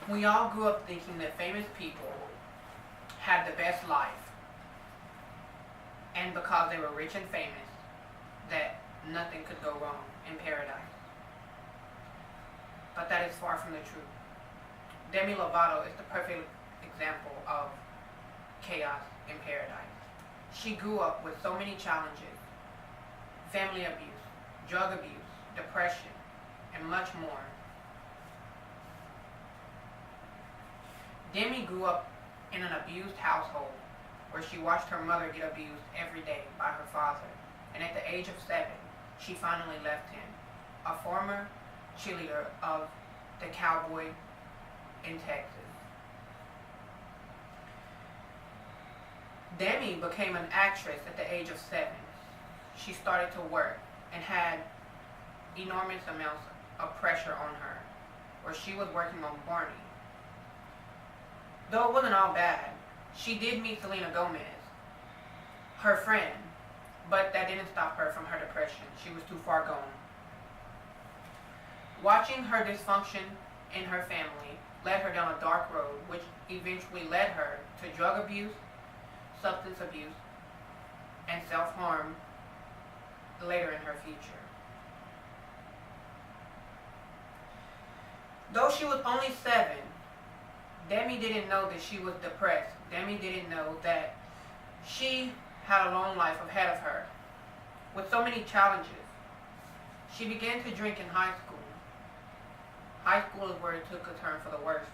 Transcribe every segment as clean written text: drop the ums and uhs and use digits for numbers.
We all grew up thinking that famous people had the best life, and because they were rich and famous, that nothing could go wrong in paradise. But that is far from the truth. Demi Lovato is the perfect example of chaos in paradise. She grew up with so many challenges: family abuse, drug abuse, depression, and much more. Demi grew up in an abused household where she watched her mother get abused every day by her father, and at the age of 7, she finally left him, a former cheerleader of the Cowboy in Texas. Demi became an actress at the age of 7. She started to work and had enormous amounts of pressure on her, where she was working on Barney. Though it wasn't all bad, she did meet Selena Gomez, her friend, but that didn't stop her from her depression. She was too far gone. Watching her dysfunction in her family led her down a dark road, which eventually led her to drug abuse, substance abuse, and self-harm later in her future. Though she was only 7, Demi didn't know that she was depressed. Demi didn't know that she had a long life ahead of her with so many challenges. She began to drink in high school. High school is where it took a turn for the worse.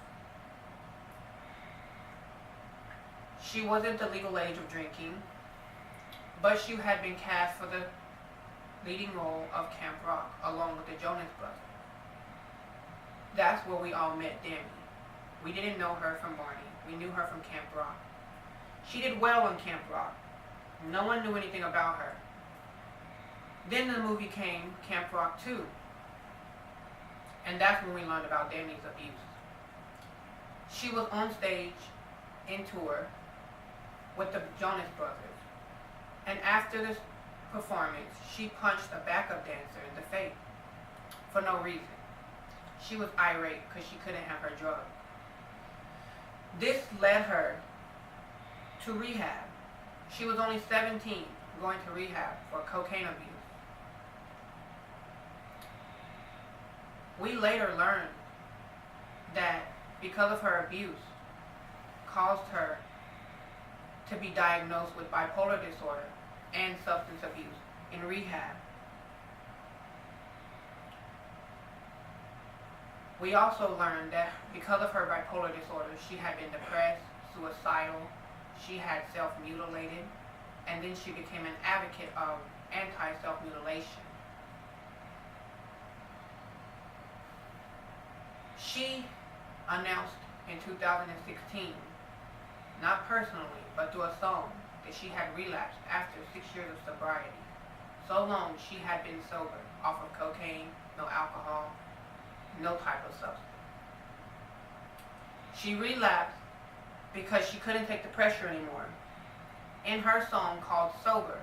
She wasn't the legal age of drinking, but she had been cast for the leading role of Camp Rock along with the Jonas Brothers. That's where we all met Demi. We didn't know her from Barney. We knew her from Camp Rock. She did well on Camp Rock. No one knew anything about her. Then the movie came, Camp Rock 2. And that's when we learned about Demi's abuse. She was on stage in tour with the Jonas Brothers. And after this performance, she punched a backup dancer in the face for no reason. She was irate because she couldn't have her drug. This led her to rehab. She was only 17 going to rehab for cocaine abuse. We later learned that because of her abuse caused her to be diagnosed with bipolar disorder and substance abuse in rehab. We also learned that because of her bipolar disorder, she had been depressed, suicidal, she had self-mutilated, and then she became an advocate of anti-self-mutilation. She announced in 2016, not personally, but through a song, that she had relapsed after 6 years of sobriety. So long she had been sober, off of cocaine, no alcohol, no type of substance. She relapsed because she couldn't take the pressure anymore. In her song called Sober,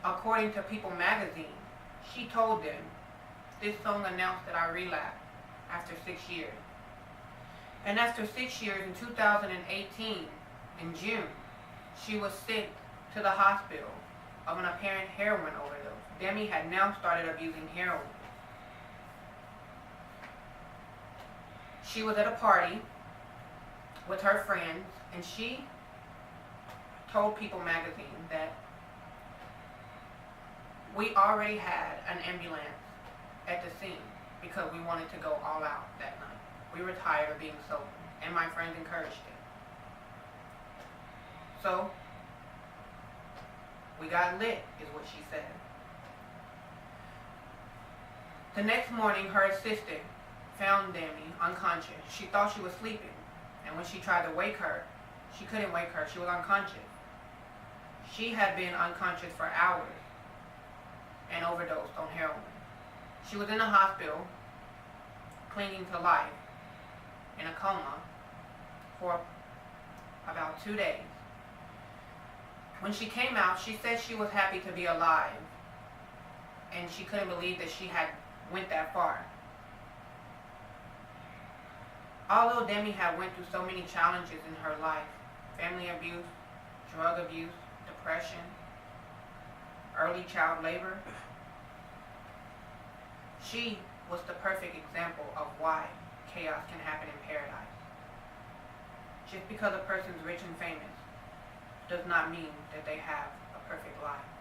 according to People magazine, she told them, this song announced that I relapsed after 6 years. And after 6 years, in 2018, in June, she was sent to the hospital of an apparent heroin overdose. Demi had now started abusing heroin. She was at a party with her friends, and she told People magazine that we already had an ambulance at the scene because we wanted to go all out that night. We were tired of being sober, and my friends encouraged it. So, we got lit, is what she said. The next morning, her assistant found Demi unconscious. She thought she was sleeping, and when she tried to wake her, she couldn't wake her. She was unconscious. She had been unconscious for hours and overdosed on heroin. She was in the hospital, clinging to life, in a coma for about 2 days. When she came out, she said she was happy to be alive, and she couldn't believe that she had went that far. Although Demi had went through so many challenges in her life, family abuse, drug abuse, depression, early child labor, she was the perfect example of why chaos can happen in paradise. Just because a person's rich and famous does not mean that they have a perfect life.